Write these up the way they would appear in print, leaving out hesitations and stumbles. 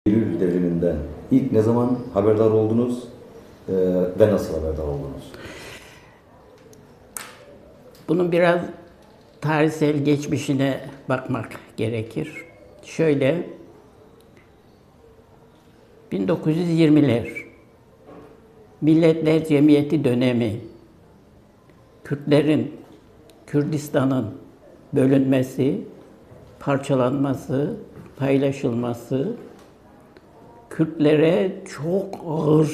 Eylül devriminden ilk ne zaman haberdar oldunuz ve nasıl haberdar oldunuz? Bunun biraz tarihsel geçmişine bakmak gerekir. Şöyle, 1920'ler, Milletler Cemiyeti dönemi, Kürtlerin, Kürdistan'ın bölünmesi, parçalanması, paylaşılması, Kürtlere çok ağır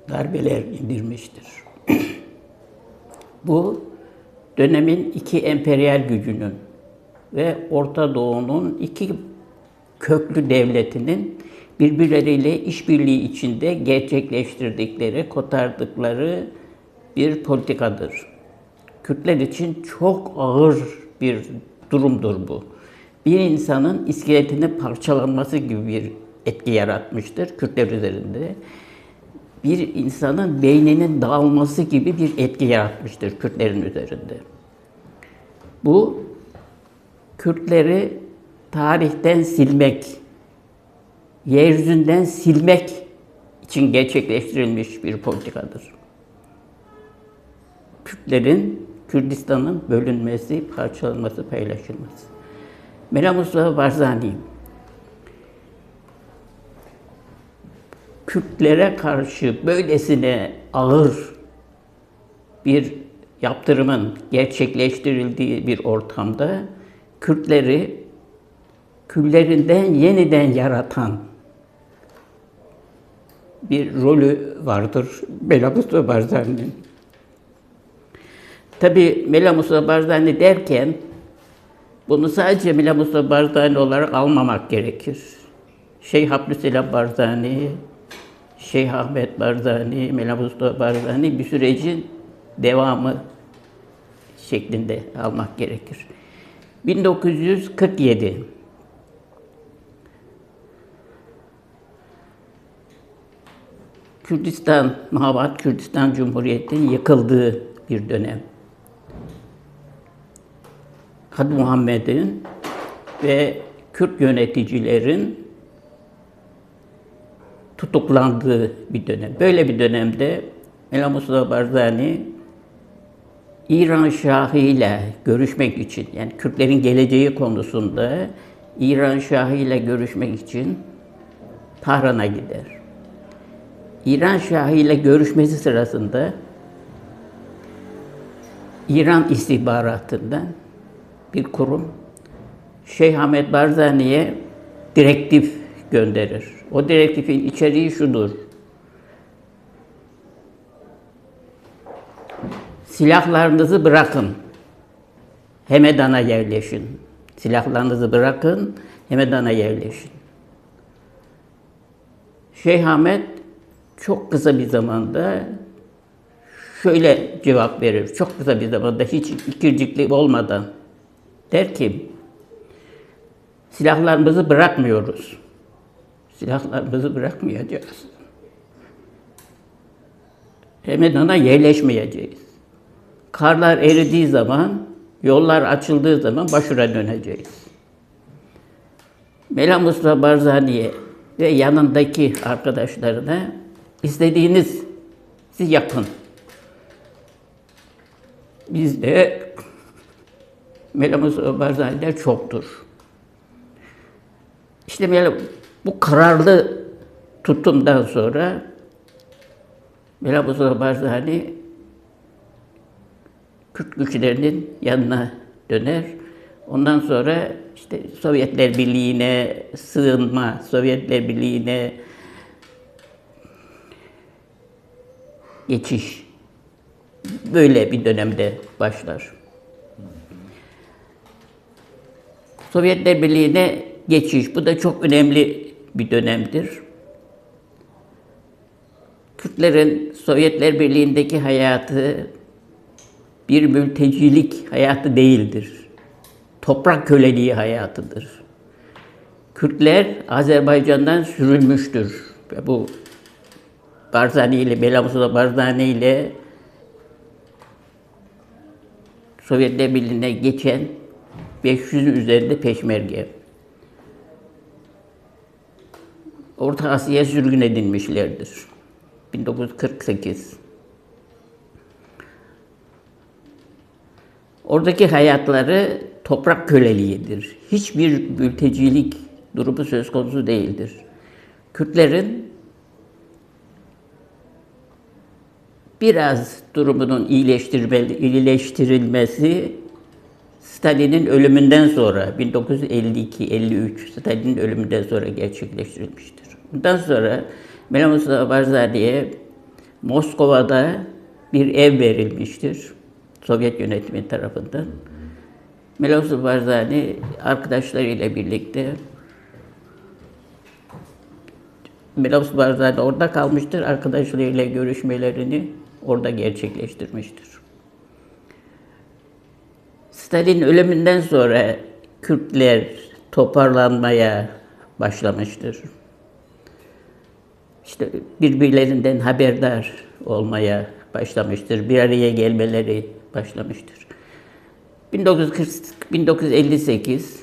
darbeler indirmiştir. Bu dönemin iki emperyal gücünün ve Orta Doğu'nun iki köklü devletinin birbirleriyle işbirliği içinde gerçekleştirdikleri, kotardıkları bir politikadır. Kürtler için çok ağır bir durumdur bu. Bir insanın iskeletinin parçalanması gibi bir etki yaratmıştır Kürtler üzerinde. Bir insanın beyninin dağılması gibi bir etki yaratmıştır Kürtlerin üzerinde. Bu, Kürtleri tarihten silmek, yeryüzünden silmek için gerçekleştirilmiş bir politikadır. Kürtlerin, Kürdistan'ın bölünmesi, parçalanması, paylaşılması. Mela Mustafa Barzani, Kürtlere karşı böylesine ağır bir yaptırımın gerçekleştirildiği bir ortamda Kürtleri küllerinden yeniden yaratan bir rolü vardır Mela Mustafa Barzani'nin. Tabii Mela Mustafa Barzani derken bunu sadece Mela Mustafa Barzani olarak almamak gerekir. Şeyh Abdüsselam Barzani, Şeyh Ahmet Barzani, Mela Mustafa Barzani bir sürecin devamı şeklinde almak gerekir. 1947 Kürdistan, Mahabat Kürdistan Cumhuriyeti'nin yıkıldığı bir dönem. Kadı Muhammed'in ve Kürt yöneticilerin tutuklandığı bir dönem. Böyle bir dönemde Mela Mustafa Barzani İran Şahı ile görüşmek için, yani Kürtlerin geleceği konusunda İran Şahı ile görüşmek için Tahran'a gider. İran Şahı ile görüşmesi sırasında İran istihbaratından bir kurum Şeyh Ahmet Barzani'ye direktif gönderir. O direktifin içeriği şudur: silahlarınızı bırakın, Hemedan'a yerleşin. Silahlarınızı bırakın, Hemedan'a yerleşin. Şeyh Ahmet çok kısa bir zamanda şöyle cevap verir. Çok kısa bir zamanda, hiç ikircikli olmadan der ki, silahlarımızı bırakmıyoruz. Silahlarımızı bırakmayacağız. Hemedan'a yerleşmeyeceğiz. Karlar eridiği zaman, yollar açıldığı zaman Başur'a döneceğiz. Mela Mustafa Barzani'ye ve yanındaki arkadaşlarına istediğiniz siz yapın. Bizde Mela Mustafa Barzani'ler çoktur. İşte bu kararlı tutumdan sonra Mela Mustafa Barzani Kürt güçlerinin yanına döner. Ondan sonra işte Sovyetler Birliği'ne sığınma, Sovyetler Birliği'ne geçiş böyle bir dönemde başlar. Sovyetler Birliği'ne geçiş, bu da çok önemli bir dönemdir. Kürtlerin Sovyetler Birliği'ndeki hayatı bir mültecilik hayatı değildir. Toprak köleliği hayatıdır. Kürtler Azerbaycan'dan sürülmüştür. Ve bu Barzani ile, Mela Mustafa Barzani ile Sovyetler Birliği'ne geçen 500'ün üzerinde peşmerge. Orta Asya'ya sürgün edilmişlerdir. 1948. Oradaki hayatları toprak köleliğidir. Hiçbir mültecilik durumu söz konusu değildir. Kürtlerin biraz durumunun iyileştirilmesi Stalin'in ölümünden sonra 1952-53 Stalin'in ölümünden sonra gerçekleştirilmiştir. Bundan sonra Mela Mustafa Barzani'ye Moskova'da bir ev verilmiştir Sovyet yönetimi tarafından. Mela Mustafa Barzani arkadaşlarıyla birlikte Mela Mustafa Barzani orada kalmıştır. Arkadaşlarıyla görüşmelerini orada gerçekleştirmiştir. Stalin ölümünden sonra Kürtler toparlanmaya başlamıştır. İşte birbirlerinden haberdar olmaya başlamıştır. Bir araya gelmeleri başlamıştır. 1958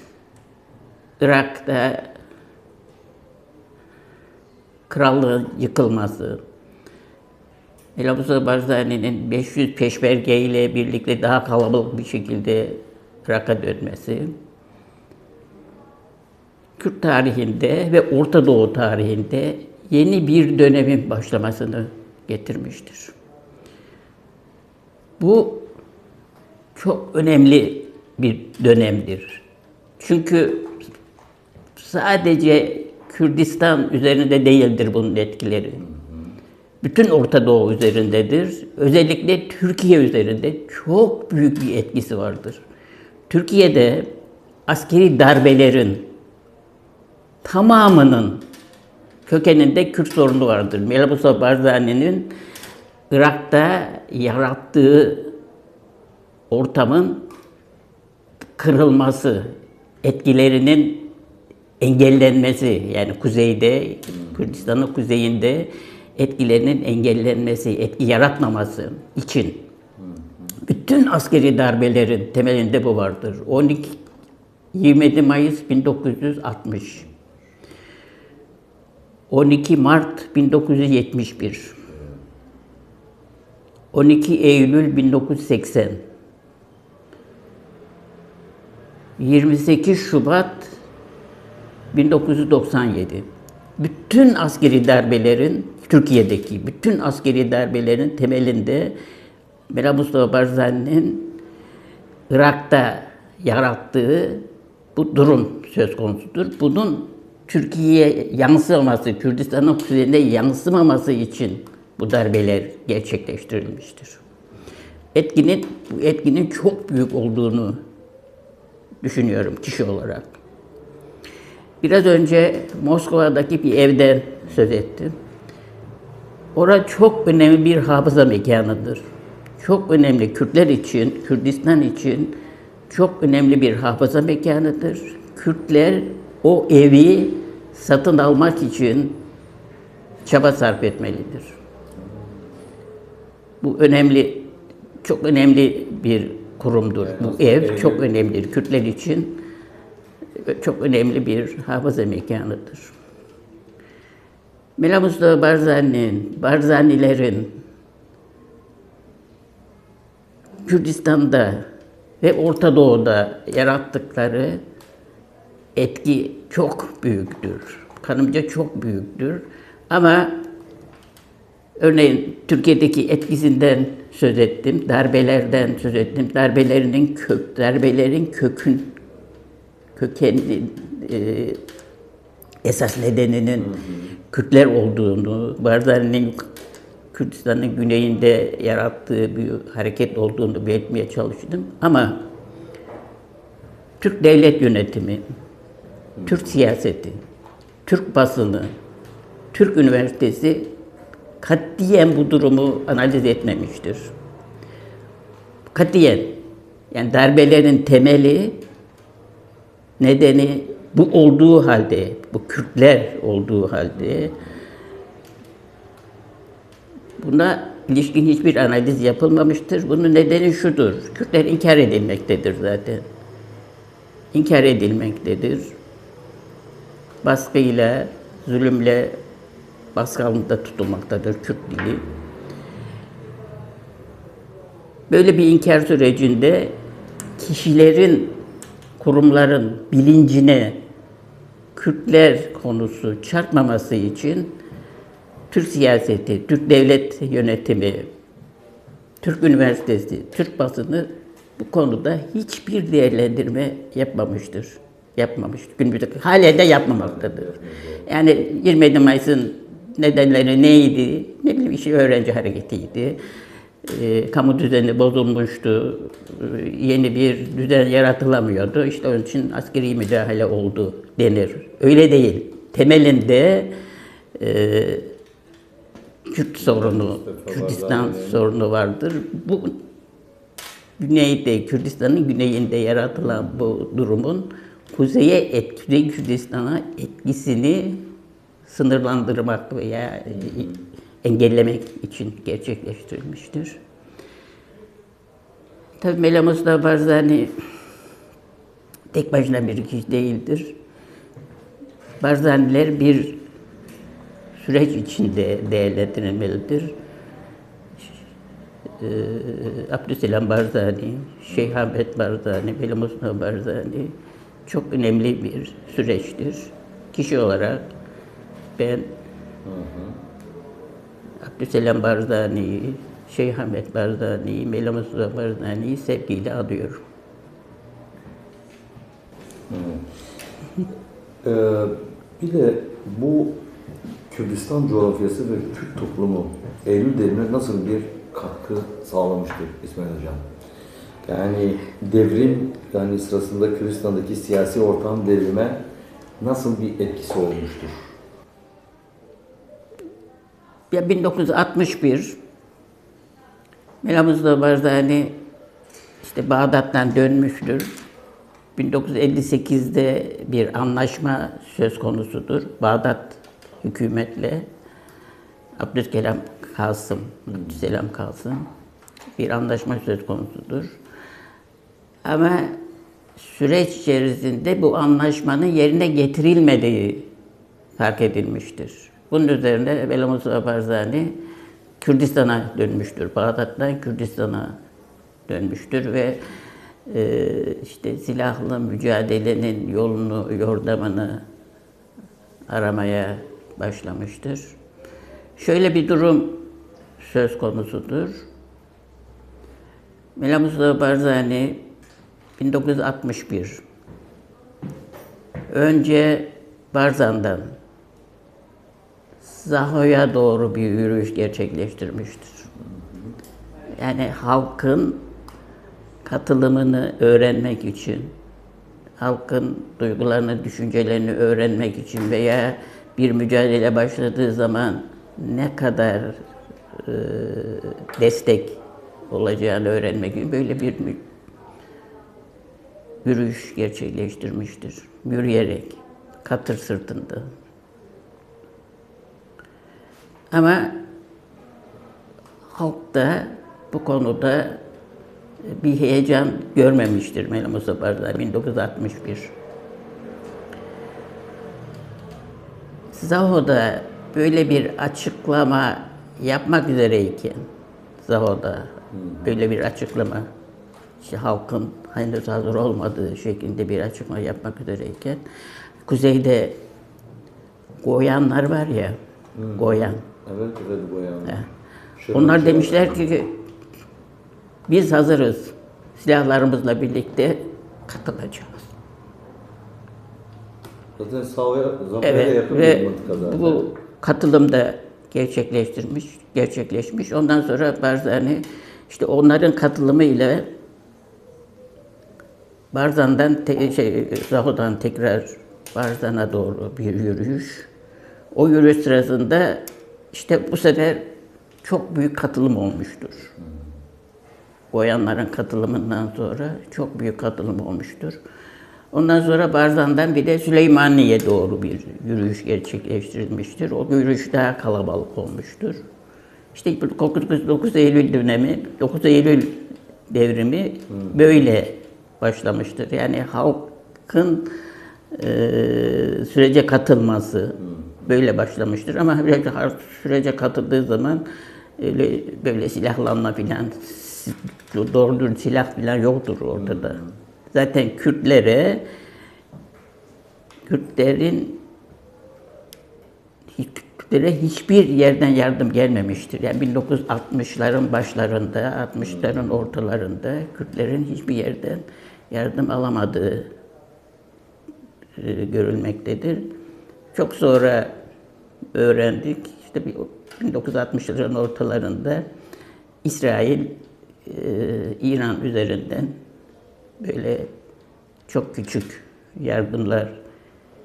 Irak'ta krallığın yıkılması, Mela Mustafa Barzani'nin 500 peşmerge ile birlikte daha kalabalık bir şekilde Irak'a dönmesi, Kürt tarihinde ve Orta Doğu tarihinde yeni bir dönemin başlamasını getirmiştir. Bu çok önemli bir dönemdir. Çünkü sadece Kürdistan üzerinde değildir bunun etkileri. Bütün Orta Doğu üzerindedir. Özellikle Türkiye üzerinde çok büyük bir etkisi vardır. Türkiye'de askeri darbelerin tamamının kökeninde Kürt sorunu vardır. Mela Mustafa Barzani'nin Irak'ta yarattığı ortamın kırılması, etkilerinin engellenmesi, yani kuzeyde, Kürdistan'ın kuzeyinde etkilerinin engellenmesi, etki yaratmaması için bütün askeri darbelerin temelinde bu vardır. 27 Mayıs 1960, 12 Mart 1971, 12 Eylül 1980, 28 Şubat 1997. Bütün askeri darbelerin, Türkiye'deki bütün askeri darbelerin temelinde Mela Mustafa Barzani'nin Irak'ta yarattığı bu durum söz konusudur. Bunun Türkiye'ye yansımaması, Kürdistan'ın kuzeyine yansımaması için bu darbeler gerçekleştirilmiştir. Bu etkinin çok büyük olduğunu düşünüyorum kişi olarak. Biraz önce Moskova'daki bir evden söz ettim. Orası çok önemli bir hafıza mekanıdır. Çok önemli Kürtler için, Kürdistan için çok önemli bir hafıza mekanıdır. Kürtler o evi satın almak için çaba sarf etmelidir. Bu önemli, çok önemli bir kurumdur. Bu ev çok önemlidir. Kürtler için çok önemli bir hafıza mekanıdır. Mela Mustafa Barzanilerin Kürdistan'da ve Orta Doğu'da yarattıkları etki çok büyüktür. Kanımca çok büyüktür. Ama örneğin Türkiye'deki etkisinden söz ettim, darbelerden söz ettim. Darbelerin kökenli esas nedeninin Kürtler olduğunu, Barzani'nin Kürdistan'ın güneyinde yarattığı bir hareket olduğunu belirtmeye çalıştım. Ama Türk devlet yönetimi, Türk siyaseti, Türk basını, Türk üniversitesi katiyen bu durumu analiz etmemiştir. Katiyen. Yani darbelerin temeli, nedeni bu olduğu halde, bu Kürtler olduğu halde buna ilişkin hiçbir analiz yapılmamıştır. Bunun nedeni şudur: Kürtler inkar edilmektedir zaten. İnkar edilmektedir. Baskıyla, zulümle baskı altında tutulmaktadır Kürt dili. Böyle bir inkar sürecinde kişilerin, kurumların bilincine Kürtler konusu çarpmaması için Türk siyaseti, Türk devlet yönetimi, Türk üniversitesi, Türk basını bu konuda hiçbir değerlendirme yapmamıştır. Yapmamıştır. Günümüzde halen de yapmamaktadır. Yani 27 Mayıs'ın nedenleri neydi? Ne bileyim işte öğrenci hareketiydi. Kamu düzeni bozulmuştu. Yeni bir düzen yaratılamıyordu. İşte onun için askeri müdahale oldu denir. Öyle değil. Temelinde Kürt sorunu, Kürdistan sorunu vardır. Bu güneyde, Kürdistan'ın güneyinde yaratılan bu durumun Kuzey Kürdistan'a etkisini sınırlandırmak veya engellemek için gerçekleştirilmiştir. Tabii Mela Mustafa Barzani tek başına bir kişi değildir. Barzaniler bir süreç içinde değerlendirilmelidir. Abdüselam Barzani, Şeyh Ahmet Barzani, Mela Mustafa Barzani çok önemli bir süreçtir. Kişi olarak ben Abdüselam Barzani'yi, Şeyh Ahmet Barzani'yi, Mela Mustafa Barzani'yi sevgiyle adıyorum. Bir de bu Kürdistan coğrafyası ve Türk toplumu Eylül devrimine nasıl bir katkı sağlamıştır İsmail Hocam? Yani devrim sırasında Kürdistan'daki siyasi ortam devrime nasıl bir etkisi olmuştur? Ya 1961 Mela Mustafa Barzani işte Bağdat'tan dönmüştür. 1958'de bir anlaşma söz konusudur. Bağdat hükümetle Abdüselam Kasım bir anlaşma söz konusudur. Ama süreç içerisinde bu anlaşmanın yerine getirilmediği fark edilmiştir. Bunun üzerine Mela Mustafa Barzani Kürdistan'a dönmüştür. Bağdat'tan Kürdistan'a dönmüştür ve işte silahlı mücadelenin yolunu, yordamını aramaya başlamıştır. Şöyle bir durum söz konusudur. Mela Mustafa Barzani 1961 önce Barzan'dan Zaho'ya doğru bir yürüyüş gerçekleştirmiştir. Yani halkın katılımını öğrenmek için, halkın duygularını, düşüncelerini öğrenmek için veya bir mücadele başladığı zaman ne kadar destek olacağını öğrenmek için böyle bir yürüyüş gerçekleştirmiştir. Yürüyerek, katır sırtında. Ama halk da bu konuda bir heyecan görmemiştir Mela Mustafa Barzani 1961. Zaho'da böyle bir açıklama yapmak üzereyken, Zaho'da böyle bir açıklama, işte halkın henüz hazır olmadığı şeklinde bir açıklama yapmak üzereyken, kuzeyde Goyanlar var ya, Goyan. Evet, Goyan. Onlar demişler ki, biz hazırız, silahlarımızla birlikte katılacağız. Zaten Zaho'ya Evet yakın ve bir mıntıka zaten. bu katılım da gerçekleşmiş. Ondan sonra Barzani işte onların katılımı ile Barzan'dan Zaho'dan tekrar Barzan'a doğru bir yürüyüş. O yürüyüş sırasında işte bu sefer çok büyük katılım olmuştur. Goyanların katılımından sonra çok büyük katılım olmuştur. Ondan sonra Barzan'dan bir de Süleymaniye'ye doğru bir yürüyüş gerçekleştirilmiştir. O yürüyüş daha kalabalık olmuştur. İşte 9 Eylül dönemi, 9 Eylül devrimi böyle başlamıştır. Yani halkın sürece katılması, böyle başlamıştır ama sürece katıldığı zaman öyle böyle silahlanma filan, doğru dürüst silah filan yoktur ortada. Zaten Kürtlere hiçbir yerden yardım gelmemiştir. Yani 1960'ların başlarında, 60'ların ortalarında Kürtlerin hiçbir yerden yardım alamadığı görülmektedir. Çok sonra öğrendik, işte 1960'ların ortalarında İsrail, İran üzerinden böyle çok küçük yardımlar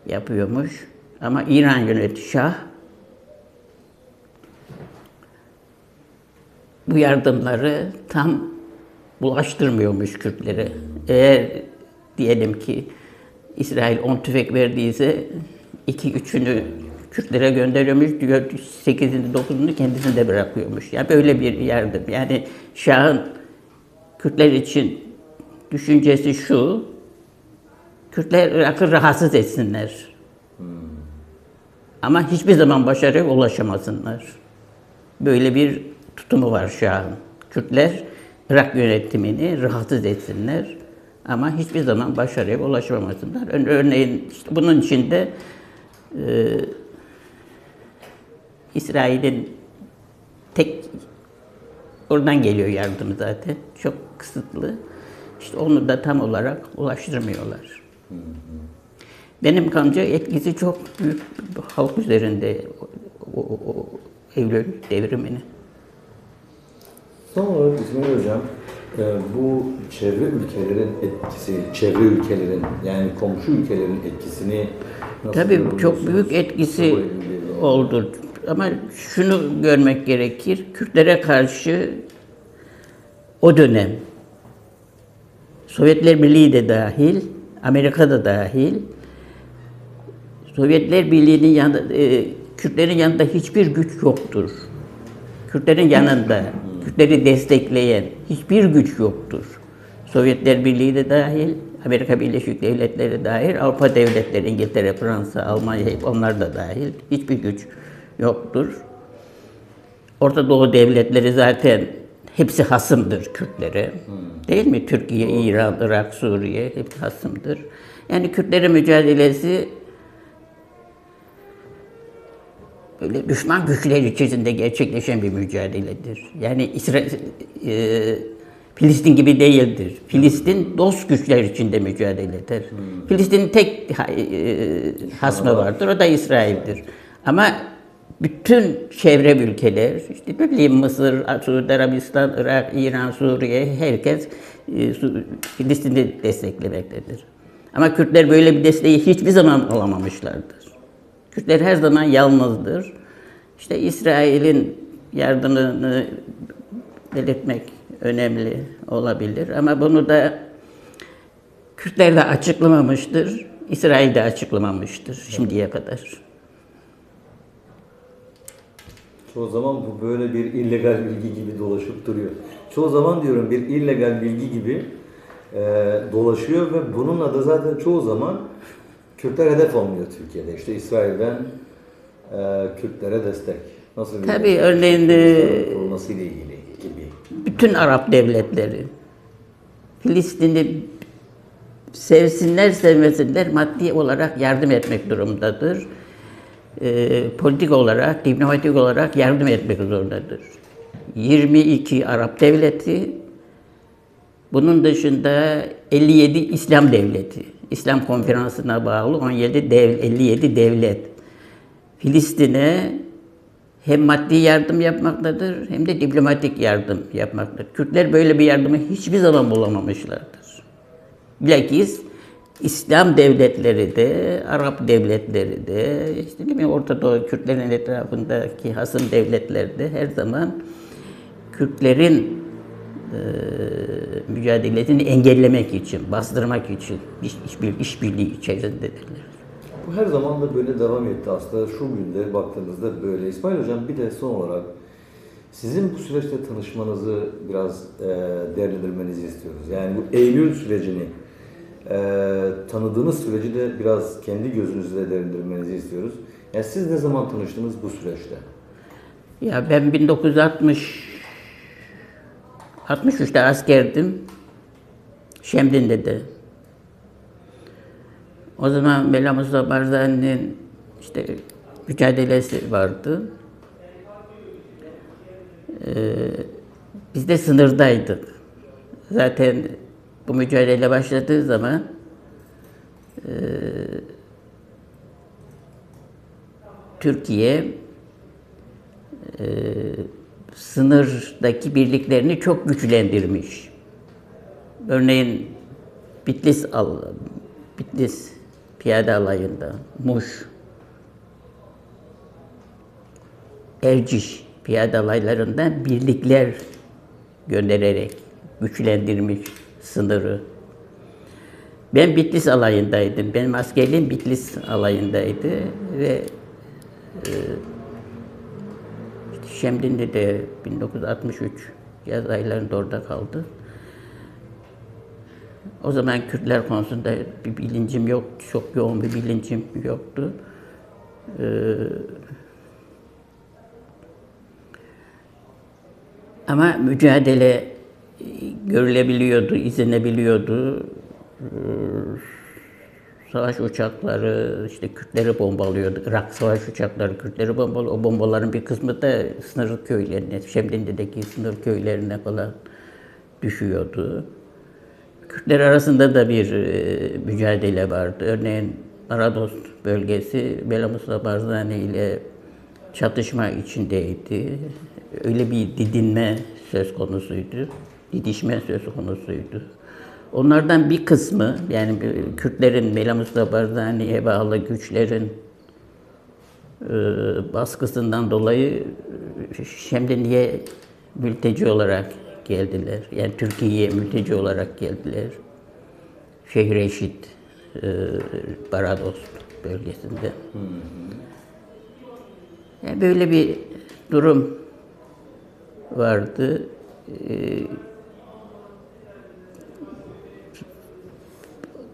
yapıyormuş. Ama İran Şah bu yardımları tam bulaştırmıyormuş Kürtlere. Eğer diyelim ki İsrail 10 tüfek verdiyse 2-3'ünü Kürtlere gönderiyormuş, 8'ini 9'unu kendisinde bırakıyormuş. Yani böyle bir yardım. Yani Şah'ın Kürtler için düşüncesi şu, Kürtler Irak'ı rahatsız etsinler. Ama hiçbir zaman başarıya ulaşamasınlar. Böyle bir tutumu var Şah'ın. Kürtler Irak yönetimini rahatsız etsinler ama hiçbir zaman başarıya ulaşamasınlar. Örneğin işte bunun içinde İsrail'in tek oradan geliyor yardım zaten. Çok kısıtlı. İşte onu da tam olarak ulaştırmıyorlar. Benim kanımca etkisi çok büyük halk üzerinde o Eylül devriminin. Son olarak İsmail Hocam, bu çevre ülkelerin etkisi, çevre ülkelerin yani komşu ülkelerin etkisini nasıl Tabii çok büyük etkisi oldu. Ama şunu görmek gerekir, Kürtlere karşı o dönem Sovyetler Birliği de dahil, Amerika da dahil, Sovyetler Birliği'nin yanında, Kürtlerin yanında hiçbir güç yoktur. Kürtlerin yanında, Kürtleri destekleyen hiçbir güç yoktur. Sovyetler Birliği de dahil, Amerika Birleşik Devletleri de dahil, Avrupa devletleri, İngiltere, Fransa, Almanya, onlar da dahil hiçbir güç yoktur. Orta Doğu devletleri zaten hepsi hasımdır Kürtlere. Değil mi? Türkiye, İran, Irak, Suriye hepsi hasımdır. Yani Kürtlerin mücadelesi böyle düşman güçler içerisinde gerçekleşen bir mücadeledir. Yani Filistin gibi değildir. Filistin dost güçler içinde mücadele eder. Filistin'in tek hasmı vardır, o da İsrail'dir. Ama bütün çevre ülkeler, işte ne bileyim Mısır, Suudi Arabistan, Irak, İran, Suriye, herkes Filistin'i desteklemektedir. Ama Kürtler böyle bir desteği hiçbir zaman alamamışlardır. Kürtler her zaman yalnızdır. İşte İsrail'in yardımını belirtmek önemli olabilir. Ama bunu da Kürtler de açıklamamıştır, İsrail de açıklamamıştır şimdiye kadar. Çoğu zaman bu böyle bir illegal bilgi gibi dolaşıp duruyor. Çoğu zaman diyorum bir illegal bilgi gibi dolaşıyor ve bununla da zaten çoğu zaman Kürtler hedef alınıyor Türkiye'de. İşte İsrail'den Kürtlere destek. Nasıl bir Tabii örneğin olması ile ilgili gibi. Bütün Arap devletleri Filistin'i sevsinler sevmesinler maddi olarak yardım etmek durumundadır. Politik olarak, diplomatik olarak yardım etmek zorundadır. 22 Arap devleti, bunun dışında 57 İslam devleti, İslam Konferansı'na bağlı 57 devlet Filistin'e hem maddi yardım yapmaktadır hem de diplomatik yardım yapmaktadır. Kürtler böyle bir yardımı hiçbir zaman bulamamışlardır. Bilakis İslam devletleri de, Arap devletleri de, işte değil mi, Orta Doğu Kürtlerin etrafındaki hasım devletler de her zaman Kürtlerin mücadelesini engellemek için, bastırmak için işbirliği içerisindedirler. Bu her zaman da böyle devam etti aslında. Şu günde baktığınızda böyle. İsmail Hocam bir de son olarak sizin bu süreçte tanışmanızı biraz değerlendirmenizi istiyoruz. Yani bu Eylül sürecini, tanıdığınız süreci de biraz kendi gözünüzle değerlendirmenizi istiyoruz. Yani siz ne zaman tanıştınız bu süreçte? Ya ben 1963'te askerdim. Şemdin'de de. O zaman Mela Mustafa Barzani'nin işte mücadelesi vardı. Biz de sınırdaydık. Zaten bu mücadele başladığı zaman Türkiye sınırdaki birliklerini çok güçlendirmiş. Örneğin Bitlis Piyade Alayı'nda, Muş, Erciş piyade alaylarında birlikler göndererek güçlendirmiş sınırı. Ben Bitlis alayındaydım. Benim askerliğim Bitlis alayındaydı ve Şemdin'de de 1963 yaz aylarında orada kaldı. O zaman Kürtler konusunda bir bilincim yok, çok yoğun bir bilincim yoktu. Ama mücadele görülebiliyordu, izlenebiliyordu. Savaş uçakları işte Kürtleri bombalıyordu. Irak savaş uçakları Kürtleri bombalıyordu. O bombaların bir kısmı da sınır köylerine, Şemdinli'deki sınır köylerine falan düşüyordu. Kürtler arasında da bir mücadele vardı. Örneğin Arados bölgesi Mela Mustafa Barzani ile çatışma içindeydi. Öyle bir didinme söz konusuydu. Didişme söz konusuydu. Onlardan bir kısmı, yani Kürtlerin, Mela Mustafa Barzani'ye bağlı güçlerin baskısından dolayı Şemdinli'ye mülteci olarak geldiler. Yani Türkiye'ye mülteci olarak geldiler. Şeyh Reşit, Barados bölgesinde. Yani böyle bir durum vardı.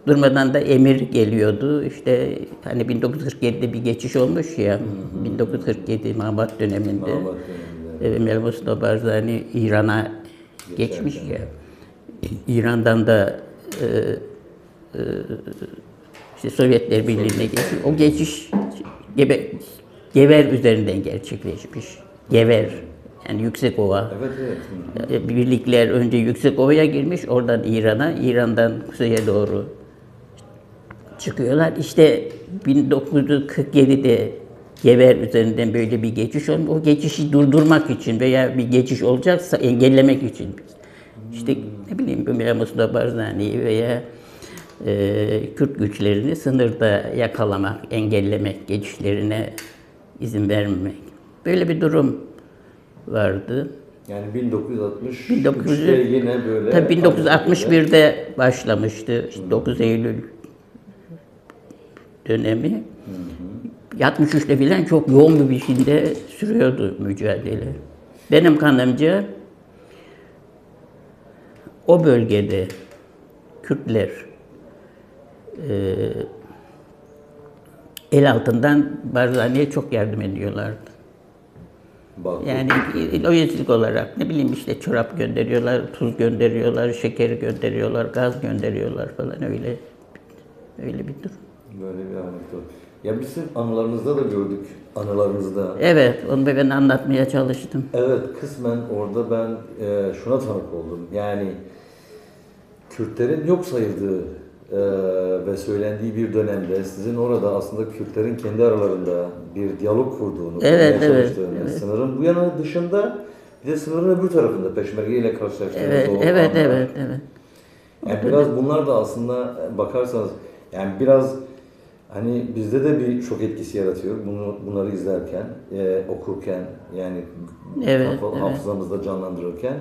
Durmadan da emir geliyordu. İşte hani 1947'de bir geçiş olmuş ya, 1947 Mabat döneminde. Mela Mustafa Barzani İran'a geçmiş ya. İran'dan da işte Sovyetler Birliği'ne geçmiş. O geçiş Gever üzerinden gerçekleşmiş. Gever, yani Yüksekova. Evet. Birlikler önce Yüksekova'ya girmiş, oradan İran'a, İran'dan kuzeye doğru çıkıyorlar. İşte 1947'de Gever üzerinden böyle bir geçiş olmuş. O geçişi durdurmak için veya bir geçiş olacaksa engellemek için. İşte ne bileyim Mela Mustafa Barzani veya Kürt güçlerini sınırda yakalamak, engellemek, geçişlerine izin vermemek. Böyle bir durum vardı. Yani 1963'te yine böyle... Tabii 1961'de başlamıştı. İşte 9 Eylül dönemi. 63'te filan çok yoğun bir biçimde sürüyordu mücadele. Benim kanımca o bölgede Kürtler el altından Barzani'ye çok yardım ediyorlardı. Yani lojistik olarak ne bileyim işte çorap gönderiyorlar, tuz gönderiyorlar, şeker gönderiyorlar, gaz gönderiyorlar falan öyle bir durum. Böyle bir anekdot. Ya bizim anılarınızda da gördük, anılarınızda. Evet, onu ben anlatmaya çalıştım. Evet, kısmen orada ben şuna tanık oldum. Yani Kürtlerin yok sayıldığı ve söylendiği bir dönemde sizin orada aslında Kürtlerin kendi aralarında bir diyalog kurduğunu, çalıştığını, sınırın bu yana dışında bir de sınırın öbür tarafında Peşmerge ile karşılaştığınız Evet. Yani biraz bunlar da aslında bakarsanız yani biraz hani bizde de bir şok etkisi yaratıyor bunları izlerken, okurken yani hafızamızda canlandırırken.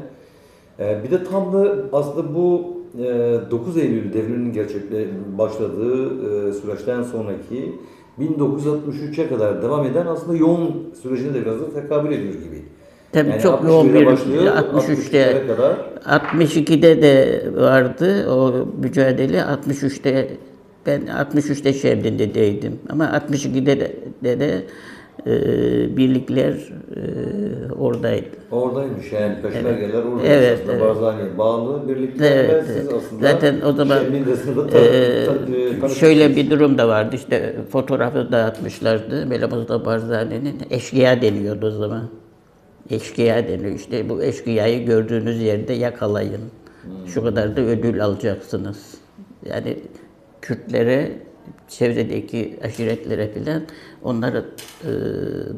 Bir de tam da aslında bu 9 Eylül devriminin başladığı süreçten sonraki 1963'e kadar devam eden aslında yoğun sürecine de biraz da tekabül ediyor gibi. Tabii yani çok yoğun bir 63'te kadar. 62'de de vardı o mücadele, 63'te Ben 63'te Şebnem'deydim ama 62'de de birlikler oradaydı. Oradaymış yani Peşmergeler orada Evet, aslında evet. Barzani'ye bağlı birlikler Evet, ve siz evet. aslında Zaten o zaman Şebnem'de sınıfı şöyle bir durum da vardı. İşte fotoğrafı dağıtmışlardı. Böyle Mustafa Barzani'nin eşkıya deniyordu o zaman. Eşkıya deniyor. İşte bu eşkıyayı gördüğünüz yerde yakalayın. Şu kadar da ödül alacaksınız. Yani Kürtlere, çevredeki aşiretlere filan onları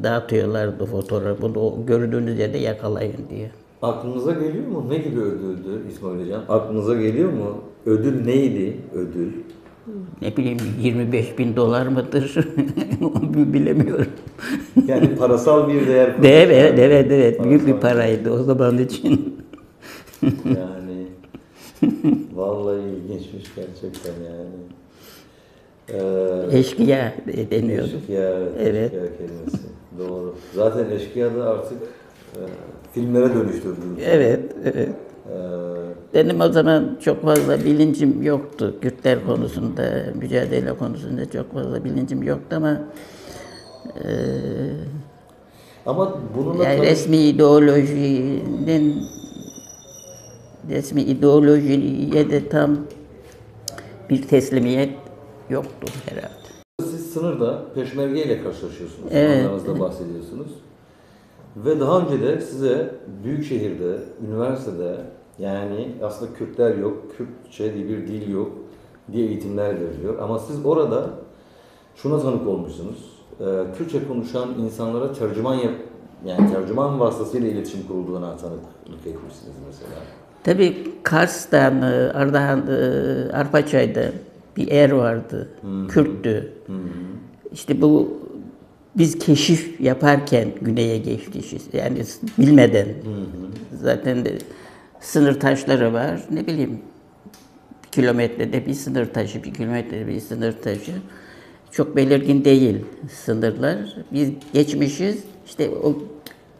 dağıtıyorlardı fotoğrafı. Bunu o gördüğünüz yerde yakalayın diye. Aklınıza geliyor mu? Ne gibi ödüldü İsmail Hocam? Aklınıza geliyor mu? Ödül neydi? Ödül. Ne bileyim 25.000 dolar mıdır? Onu bilemiyorum. Yani parasal bir değer koymuşlar. Evet, evet, evet. Büyük bir Parasal paraydı o zaman için. Yani vallahi ilginçmiş gerçekten yani. Eşkıya deniyordu. Eşkıya, evet, Evet. eşkıya kelimesi. Doğru. Zaten eşkıya da artık filmlere dönüştürdü. Evet, evet. E, Benim o zaman çok fazla bilincim yoktu. Kürtler konusunda, mücadele konusunda çok fazla bilincim yoktu ama ama bununla yani resmi ideolojiye de tam bir teslimiyet yoktu herhalde. siz sınırda Peşmerge ile karşılaşıyorsunuz. Evet. Anlarınızda bahsediyorsunuz. Ve daha önce de size büyük şehirde, üniversitede yani aslında Kürtler yok, Kürtçe diye bir dil yok diye eğitimler veriliyor. Ama siz orada şuna tanık olmuşsunuz. Kürtçe konuşan insanlara yani tercüman vasıtasıyla iletişim kurulduğuna tanıklık etmişsiniz mesela. Tabii Kars'tan, Ardahan, Arpaçay'da bir er vardı, Kürttü. İşte bu biz keşif yaparken güneye geçmişiz. Yani bilmeden. Zaten de sınır taşları var. Ne bileyim, bir kilometrede bir sınır taşı, bir kilometrede bir sınır taşı. Çok belirgin değil sınırlar. Biz geçmişiz. İşte o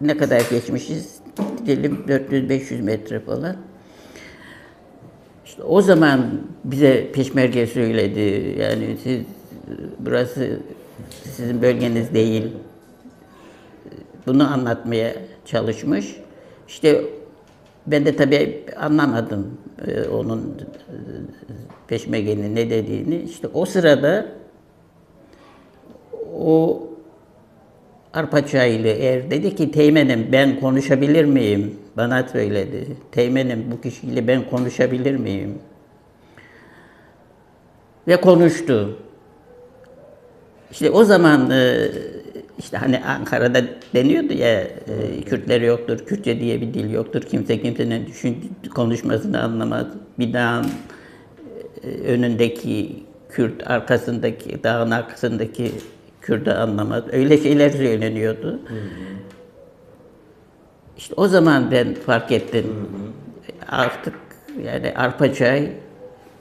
ne kadar geçmişiz? Diyelim 400-500 metre falan. İşte o zaman bize Peşmerge söyledi. Yani siz burası sizin bölgeniz değil. Bunu anlatmaya çalışmış. İşte ben de tabii anlamadım onun Peşmerge'nin ne dediğini. İşte o sırada o Arpaçaylı er dedi ki Teğmenim ben konuşabilir miyim? Bana söyledi. Teğmenim bu kişiyle ben konuşabilir miyim? Ve konuştu. İşte o zaman işte hani Ankara'da deniyordu ya Kürtler yoktur, Kürtçe diye bir dil yoktur. Kimse kimsenin konuşmasını anlamaz. Bir dağın önündeki Kürt, dağın arkasındaki Kürt'ü anlamaz. Öyle şeyler söyleniyordu. İşte o zaman ben fark ettim. Artık yani Arpaçay,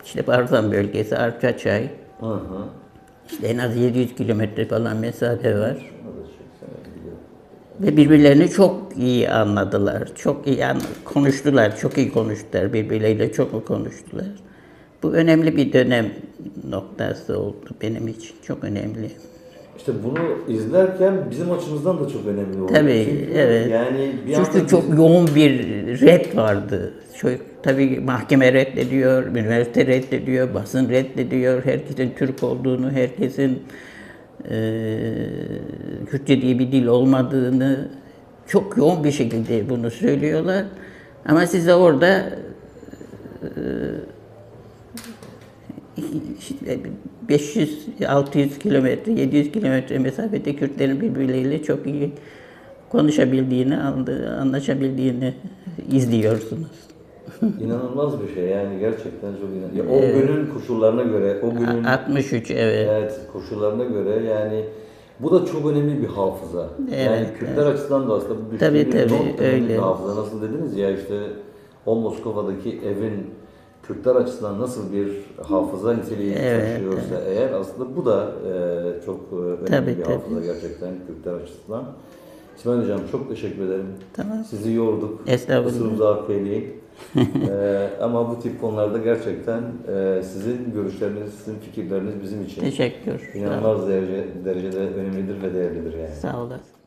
işte Barzan bölgesi Arpaçay. İşte en az 700 kilometre falan mesafe var. Ve birbirlerini çok iyi anladılar. Çok iyi konuştular, çok iyi konuştular. Birbirleriyle çok mu konuştular? Bu önemli bir dönem noktası oldu benim için. Çok önemli. İşte bunu izlerken bizim açımızdan da çok önemli oldu. Tabii, Çünkü evet. yani bir Çünkü anda çok yoğun bir red vardı. Tabii mahkeme reddediyor, üniversite reddediyor, basın reddediyor. Herkesin Türk olduğunu, herkesin Kürtçe diye bir dil olmadığını çok yoğun bir şekilde bunu söylüyorlar. Ama size orada 500-600 kilometre, 700 kilometre mesafede Kürtlerin birbirleriyle çok iyi konuşabildiğini, anlaşabildiğini izliyorsunuz. İnanılmaz bir şey yani gerçekten çok inanılmaz. O günün koşullarına göre, o günün 63 evet. evet, koşullarına göre yani bu da çok önemli bir hafıza. Evet, yani Kürtler açısından da aslında bu Tabii, bir tabii, not önemli öyle. bir hafıza. Nasıl dediniz ya işte o Moskova'daki evin Kürtler açısından nasıl bir hafıza niteliği taşıyorsa eğer aslında bu da çok önemli Tabii, bir tabii. hafıza gerçekten Kürtler açısından. İsmail Hocam çok teşekkür ederim. Tamam. Sizi yorduk. Estağfurullah. Kusurumuza affeyleyin. Ama bu tip konularda gerçekten sizin görüşleriniz, sizin fikirleriniz bizim için Teşekkür. inanılmaz derecede önemlidir ve değerlidir yani. Sağ olasın.